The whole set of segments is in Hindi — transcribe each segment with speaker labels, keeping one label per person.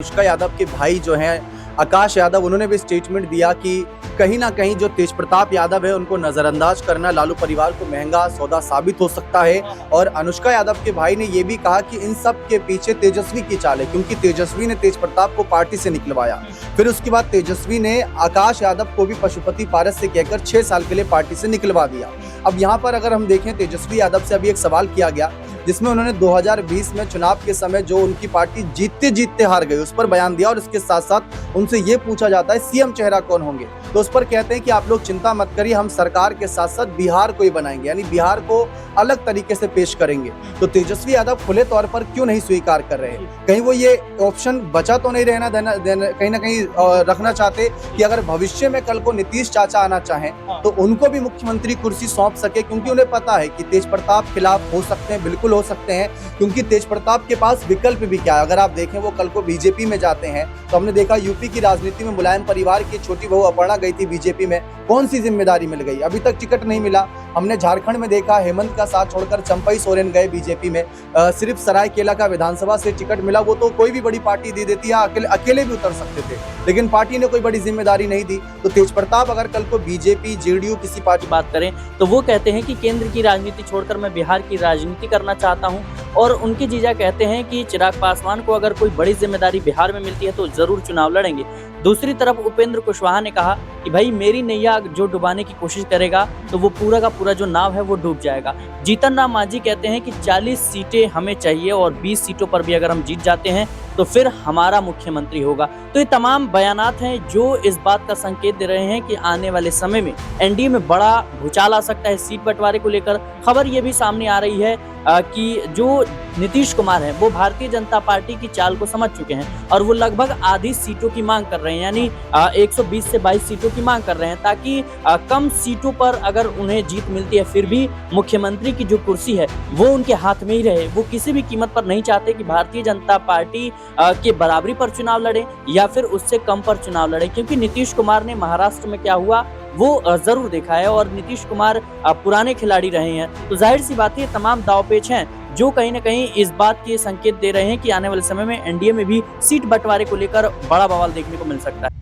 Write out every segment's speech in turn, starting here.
Speaker 1: अनुष्का यादव के भाई जो हैं आकाश यादव, उन्होंने भी स्टेटमेंट दिया कि कहीं ना कहीं जो तेज प्रताप यादव है उनको नजरअंदाज करना लालू परिवार को महंगा सौदा साबित हो सकता है। और अनुष्का यादव के भाई ने ये भी कहा कि इन सब के पीछे तेजस्वी की चाल है, क्योंकि तेजस्वी ने तेज प्रताप को पार्टी से निकलवाया। फिर उसके बाद तेजस्वी ने आकाश यादव को भी पशुपति पारस से कहकर 6 साल के लिए पार्टी से निकलवा दिया। अब यहाँ पर अगर हम देखें, तेजस्वी यादव से अभी एक सवाल किया गया जिसमें उन्होंने 2020 में चुनाव के समय जो उनकी पार्टी जीतते जीतते हार गई उस पर बयान दिया, और इसके साथ साथ उनसे ये पूछा जाता है सीएम चेहरा कौन होंगे, तो उस पर कहते हैं कि आप लोग चिंता मत करिए, हम सरकार के साथ साथ बिहार को ही बनाएंगे, यानी बिहार को अलग तरीके से पेश करेंगे। तो तेजस्वी यादव खुले तौर पर क्यों नहीं स्वीकार कर रहे हैं? कहीं वो ये ऑप्शन बचा तो नहीं रहना देना कहीं ना कहीं रखना चाहते कि अगर भविष्य में कल को नीतीश चाचा आना चाहें तो उनको भी मुख्यमंत्री कुर्सी सौंप सके, क्योंकि उन्हें पता है कि तेज प्रताप खिलाफ हो सकते हैं, बिल्कुल हो सकते हैं, क्योंकि तेज प्रताप के पास विकल्प भी क्या है। अगर आप देखें वो कल को बीजेपी में जाते हैं तो हमने देखा यूपी की राजनीति में मुलायम परिवार की छोटी बहू अपर्णा गई थी बीजेपी में, कौन सी जिम्मेदारी मिल गई? अभी तक टिकट नहीं मिला। हमने झारखंड में देखा हेमंत का साथ छोड़कर चंपई सोरेन गए बीजेपी में, सिर्फ सरायकेला का विधानसभा से टिकट मिला, वो तो कोई भी बड़ी पार्टी दे देती है, अकेले भी उतर सकते थे, लेकिन पार्टी ने कोई बड़ी जिम्मेदारी नहीं दी। तो तेज प्रताप अगर कल को बीजेपी जेडीयू किसी पार्टी
Speaker 2: बात करें तो वो कहते हैं कि केंद्र की राजनीति छोड़कर मैं बिहार की राजनीति करना चाहता हूं, और उनके जीजा कहते हैं कि चिराग पासवान को अगर कोई बड़ी जिम्मेदारी बिहार में मिलती है तो जरूर चुनाव लड़ेंगे। दूसरी तरफ उपेंद्र कुशवाहा ने कहा कि भाई मेरी नैया जो डुबाने की कोशिश करेगा तो वो पूरा का पूरा जो नाव है वो डूब जाएगा। जीतन राम मांझी कहते हैं कि 40 सीटें हमें चाहिए और 20 सीटों पर भी अगर हम जीत जाते हैं तो फिर हमारा मुख्यमंत्री होगा। तो ये तमाम बयानात हैं जो इस बात का संकेत दे रहे हैं कि आने वाले समय में एनडीए में बड़ा भूचाल आ सकता है सीट बंटवारे को लेकर। खबर ये भी सामने आ रही है कि जो नीतीश कुमार हैं वो भारतीय जनता पार्टी की चाल को समझ चुके हैं और वो लगभग आधी सीटों की मांग कर रहे हैं, यानी 120 से 22 सीटों की मांग कर रहे हैं, ताकि कम सीटों पर अगर उन्हें जीत मिलती है फिर भी मुख्यमंत्री की जो कुर्सी है वो उनके हाथ में ही रहे। वो किसी भी कीमत पर नहीं चाहते कि भारतीय जनता पार्टी के बराबरी पर चुनाव लड़े या फिर उससे कम पर चुनाव लड़े, क्योंकि नीतीश कुमार ने महाराष्ट्र में क्या हुआ वो जरूर देखा है और नीतीश कुमार पुराने खिलाड़ी रहे हैं। तो जाहिर सी बात है तमाम दांवपेच हैं जो कहीं ना कहीं इस बात के संकेत दे रहे हैं कि आने वाले समय में एनडीए में भी सीट बंटवारे को लेकर बड़ा बवाल देखने को मिल सकता है।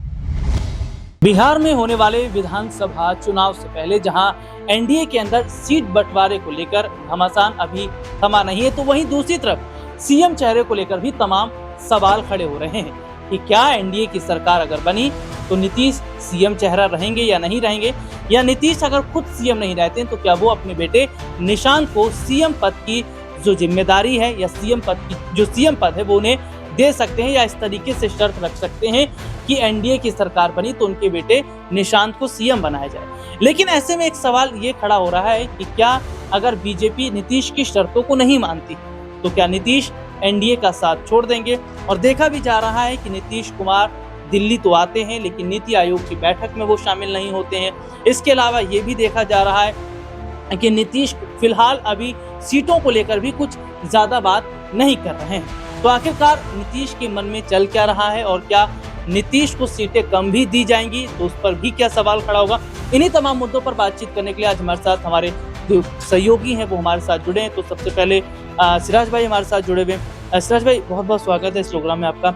Speaker 3: बिहार में होने वाले विधानसभा चुनाव से पहले जहां एनडीए के अंदर सीट बंटवारे को लेकर घमासान अभी थमा नहीं है, तो वहीं दूसरी तरफ सीएम चेहरे को लेकर भी तमाम सवाल खड़े हो रहे हैं कि क्या एनडीए की सरकार अगर बनी तो नीतीश सीएम चेहरा रहेंगे या नहीं रहेंगे, या नीतीश अगर खुद सीएम नहीं रहते तो क्या वो अपने बेटे निशांत को सीएम पद की जो जिम्मेदारी है या सीएम पद की जो सीएम पद है वो उन्हें दे सकते हैं, या इस तरीके से शर्त रख सकते हैं कि एनडीए की सरकार बनी तो उनके बेटे निशांत को सीएम बनाया जाए। लेकिन ऐसे में एक सवाल ये खड़ा हो रहा है कि क्या अगर बीजेपी नीतीश की शर्तों को नहीं मानती तो क्या नीतीश एनडीए का साथ छोड़ देंगे? और देखा भी जा रहा है कि नीतीश कुमार दिल्ली तो आते हैं लेकिन नीति आयोग की बैठक में वो शामिल नहीं होते हैं। इसके अलावा ये भी देखा जा रहा है कि नीतीश फिलहाल अभी सीटों को लेकर भी कुछ ज्यादा बात नहीं कर रहे हैं। तो आखिरकार नीतीश के मन में चल क्या रहा है और क्या नीतीश को सीटें कम भी दी जाएंगी तो उस पर भी क्या सवाल खड़ा होगा? इन्हीं तमाम मुद्दों पर बातचीत करने के लिए आज हमारे साथ हमारे जो सहयोगी हैं वो हमारे साथ जुड़े हैं। तो सबसे पहले सिराज भाई हमारे साथ जुड़े हुए। सिराज भाई बहुत बहुत स्वागत है इस प्रोग्राम में आपका।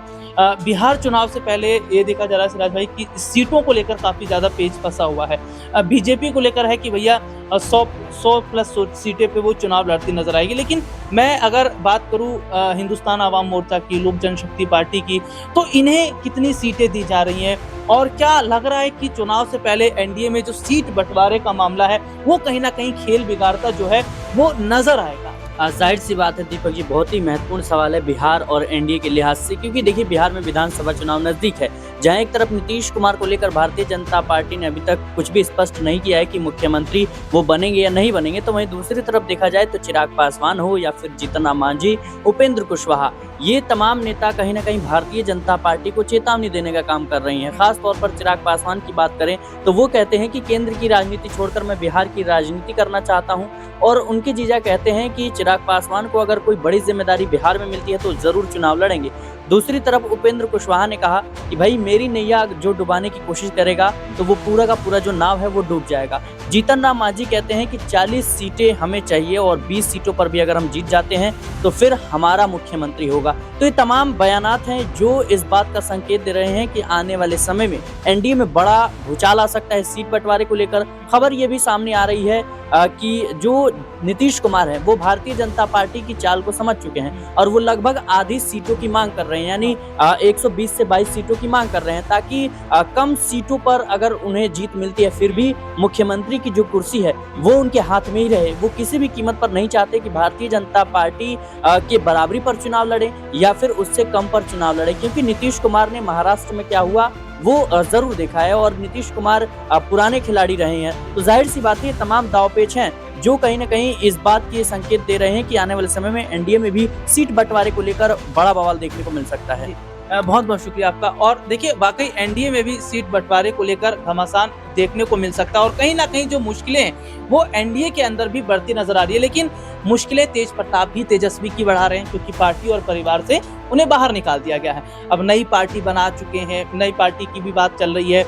Speaker 3: बिहार चुनाव से पहले ये देखा जा रहा है सिराज भाई कि सीटों को लेकर काफी ज्यादा पेच फंसा हुआ है। बीजेपी को लेकर है कि भैया 100 प्लस सीटें पे वो चुनाव लड़ती नजर आएगी, लेकिन मैं अगर बात करूं हिंदुस्तान आवाम मोर्चा की, लोक जनशक्ति पार्टी की, तो इन्हें कितनी सीटें दी जा रही हैं और क्या लग रहा है कि चुनाव से पहले एनडीए में जो सीट बंटवारे का मामला है वो कहीं ना कहीं खेल बिगाड़ता जो है वो नजर आएगा?
Speaker 2: जाहिर सी बात है दीपक जी, बहुत ही महत्वपूर्ण सवाल है बिहार और एनडीए के लिहाज से, क्योंकि देखिए बिहार में विधानसभा चुनाव नजदीक है, जहां एक तरफ नीतीश कुमार को लेकर भारतीय जनता पार्टी ने अभी तक कुछ भी स्पष्ट नहीं किया है कि मुख्यमंत्री वो बनेंगे या नहीं बनेंगे, तो वहीं दूसरी तरफ देखा जाए तो चिराग पासवान हो या फिर जीतन राम मांझी, उपेंद्र कुशवाहा, ये तमाम नेता कहीं ना कहीं भारतीय जनता पार्टी को चेतावनी देने का काम कर रही हैं। खास तौर पर चिराग पासवान की बात करें तो वो कहते हैं कि केंद्र की राजनीति छोड़कर मैं बिहार की राजनीति करना चाहता हूं, और उनके जीजा कहते हैं कि चिराग पासवान को अगर कोई बड़ी जिम्मेदारी बिहार में मिलती है तो जरूर चुनाव लड़ेंगे। दूसरी तरफ उपेंद्र कुशवाहा ने कहा कि भाई मेरी नैया जो डुबाने की कोशिश करेगा तो वो पूरा का पूरा जो नाव है वो डूब जाएगा। जीतन राम मांझी कहते हैं कि 40 सीटें हमें चाहिए और 20 सीटों पर भी अगर हम जीत जाते हैं तो फिर हमारा मुख्यमंत्री होगा। तो ये तमाम बयानात हैं जो इस बात का संकेत दे रहे हैं कि आने वाले समय में एनडीए में बड़ा भूचाल आ सकता है सीट बंटवारे को लेकर। खबर ये भी सामने आ रही है कि जो नीतीश कुमार है वो भारतीय जनता पार्टी की चाल को समझ चुके हैं और वो लगभग आधी सीटों की मांग कर रहे हैं, यानी 120 से 22 सीटों की मांग कर रहे हैं, ताकि कम सीटों पर अगर उन्हें जीत मिलती है फिर भी मुख्यमंत्री की जो कुर्सी है वो उनके हाथ में ही रहे। वो किसी भी कीमत पर नहीं चाहते कि भारतीय जनता पार्टी के बराबरी पर चुनाव लड़े या फिर उससे कम पर चुनाव लड़े, क्योंकि नीतीश कुमार ने महाराष्ट्र में क्या हुआ वो जरूर देखा है और नीतीश कुमार पुराने खिलाड़ी रहे हैं। तो जाहिर सी बात है तमाम दांवपेच हैं जो कहीं ना कहीं इस बात के संकेत दे रहे हैं कि आने वाले समय में एनडीए में भी सीट बंटवारे को लेकर बड़ा बवाल देखने को मिल सकता है।
Speaker 3: बहुत बहुत शुक्रिया आपका। और देखिए वाकई एनडीए में भी सीट बंटवारे को लेकर घमासान देखने को मिल सकता है और कहीं ना कहीं जो मुश्किलें हैं वो एनडीए के अंदर भी बढ़ती नजर आ रही है। लेकिन मुश्किलें तेज प्रताप भी तेजस्वी की बढ़ा रहे हैं क्योंकि पार्टी और परिवार से उन्हें बाहर निकाल दिया गया है। अब नई पार्टी बना चुके हैं, नई पार्टी की भी बात चल रही है,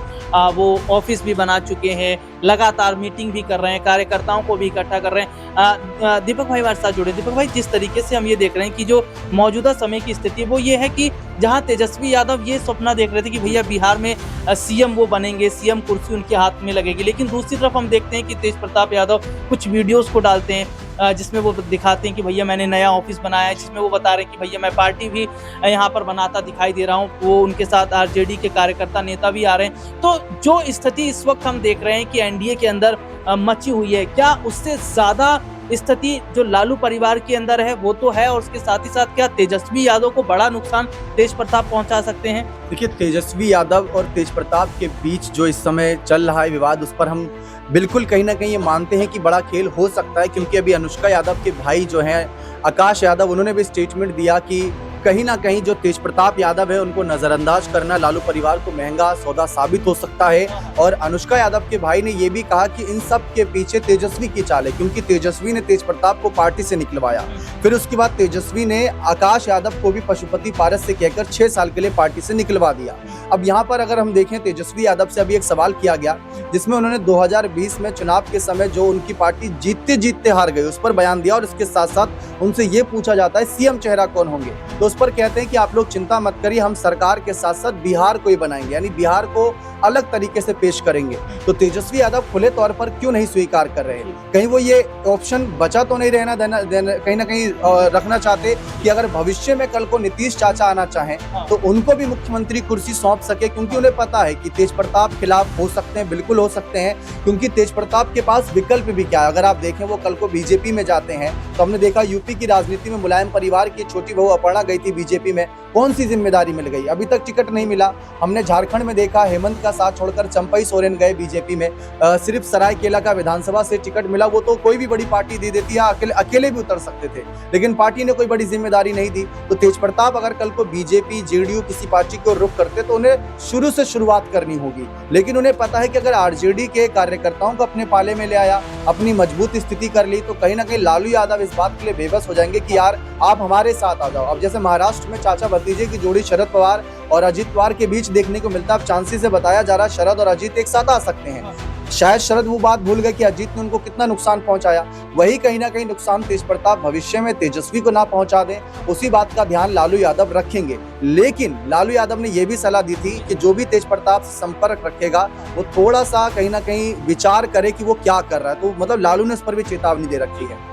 Speaker 3: वो ऑफिस भी बना चुके हैं, लगातार मीटिंग भी कर रहे हैं, कार्यकर्ताओं को भी इकट्ठा कर रहे हैं। दीपक भाई हमारे साथ जुड़े। दीपक भाई, जिस तरीके से हम ये देख रहे हैं कि जो मौजूदा समय की स्थिति वो ये है कि जहां तेजस्वी यादव ये सपना देख रहे थे कि भैया बिहार में सीएम वो बनेंगे, सीएम कुर्सी उनके हाथ में लगेगी, लेकिन दूसरी तरफ हम देखते हैं कि तेज प्रताप यादव कुछ वीडियोस को डालते हैं जिसमें वो दिखाते हैं कि भैया मैंने नया ऑफिस बनाया है, जिसमें वो बता रहे हैं कि भैया मैं पार्टी भी यहाँ पर बनाता दिखाई दे रहा हूँ। वो उनके साथ आरजेडी के कार्यकर्ता नेता भी आ रहे हैं। तो जो स्थिति इस वक्त हम देख रहे हैं कि एनडीए के अंदर मची हुई है, क्या उससे ज्यादा स्थिति जो लालू परिवार के अंदर है वो तो है, और उसके साथ ही साथ क्या तेजस्वी यादव को बड़ा नुकसान तेज प्रताप पहुंचा सकते हैं?
Speaker 1: देखिए, तेजस्वी यादव और तेज प्रताप के बीच जो इस समय चल रहा है विवाद, उस पर हम बिल्कुल कहीं ना कहीं ये मानते हैं कि बड़ा खेल हो सकता है, क्योंकि अभी अनुष्का यादव के भाई जो हैं आकाश यादव, उन्होंने भी स्टेटमेंट दिया कि कहीं ना कहीं जो तेज प्रताप यादव है उनको नजरअंदाज करना लालू परिवार को महंगा सौदा साबित हो सकता है। और अनुष्का यादव के भाई ने ये भी कहा कि इन सब के पीछे तेजस्वी की चाल है, क्योंकि तेजस्वी ने तेज प्रताप को पार्टी से निकलवाया, फिर उसके बाद तेजस्वी ने आकाश यादव को भी पशुपति पारस से कहकर 6 साल के लिए पार्टी से निकलवा दिया। अब यहाँ पर अगर हम देखें, तेजस्वी यादव से अभी एक सवाल किया गया जिसमें उन्होंने 2020 में चुनाव के समय जो उनकी पार्टी जीतते जीतते हार गई उस पर बयान दिया, और इसके साथ साथ उनसे ये पूछा जाता है सीएम चेहरा कौन होंगे, तो उस पर कहते हैं कि आप लोग चिंता मत करिए, हम सरकार के साथ साथ बिहार को ही बनाएंगे, यानी बिहार को अलग तरीके से पेश करेंगे। तो तेजस्वी यादव खुले तौर पर क्यों नहीं स्वीकार कर रहे हैं? कहीं वो ये ऑप्शन बचा तो नहीं रहना देना कहीं ना कहीं रखना चाहते कि अगर भविष्य में कल को नीतीश चाचा आना चाहें तो उनको भी मुख्यमंत्री कुर्सी सौंप सके, क्योंकि उन्हें पता है कि तेज प्रताप खिलाफ हो सकते हैं, बिल्कुल हो सकते हैं, क्योंकि तेज प्रताप के पास विकल्प भी क्या है। अगर आप देखें, वो कल को बीजेपी में जाते हैं तो हमने देखा यूपी की राजनीति में मुलायम परिवार की छोटी बहू अपर्णा गई थी बीजेपी में, कौन सी जिम्मेदारी मिल गई? अभी तक टिकट नहीं मिला। हमने झारखंड में देखा, हेमंत का साथ छोड़कर चंपई सोरेन गए बीजेपी में, सिर्फ सरायकेला का विधानसभा से टिकट मिला, वो तो कोई भी बड़ी पार्टी दे देती है, अकेले भी उतर सकते थे, लेकिन पार्टी ने कोई बड़ी जिम्मेदारी नहीं दी। तो तेज प्रताप अगर कल को बीजेपी जेडीयू किसी पार्टी को रुख करते तो उन्हें शुरू से शुरुआत करनी होगी, लेकिन उन्हें पता है कि अगर आरजेडी के कार्यकर्ताओं को अपने पाले में ले आया, अपनी मजबूत स्थिति कर ली, तो कहीं ना कहीं लालू यादव इस बात के लिए बेबस हो जाएंगे कि यार आप हमारे साथ आ जाओ। अब जैसे महाराष्ट्र में चाचा भतीजे की जोड़ी शरद पवार और अजित पवार के बीच देखने को मिलता है, अब चांसी से बताया जा रहा है शरद और अजित एक साथ आ सकते हैं। शायद शरद वो बात भूल गए कि अजीत ने उनको कितना नुकसान पहुंचाया, वही कहीं ना कहीं नुकसान तेज प्रताप भविष्य में तेजस्वी को ना पहुंचा दें, उसी बात का ध्यान लालू यादव रखेंगे। लेकिन लालू यादव ने यह भी सलाह दी थी कि जो भी तेज प्रताप से संपर्क रखेगा वो थोड़ा सा कहीं ना कहीं विचार करे कि वो क्या कर रहा है, तो मतलब लालू ने इस पर भी चेतावनी दे रखी है।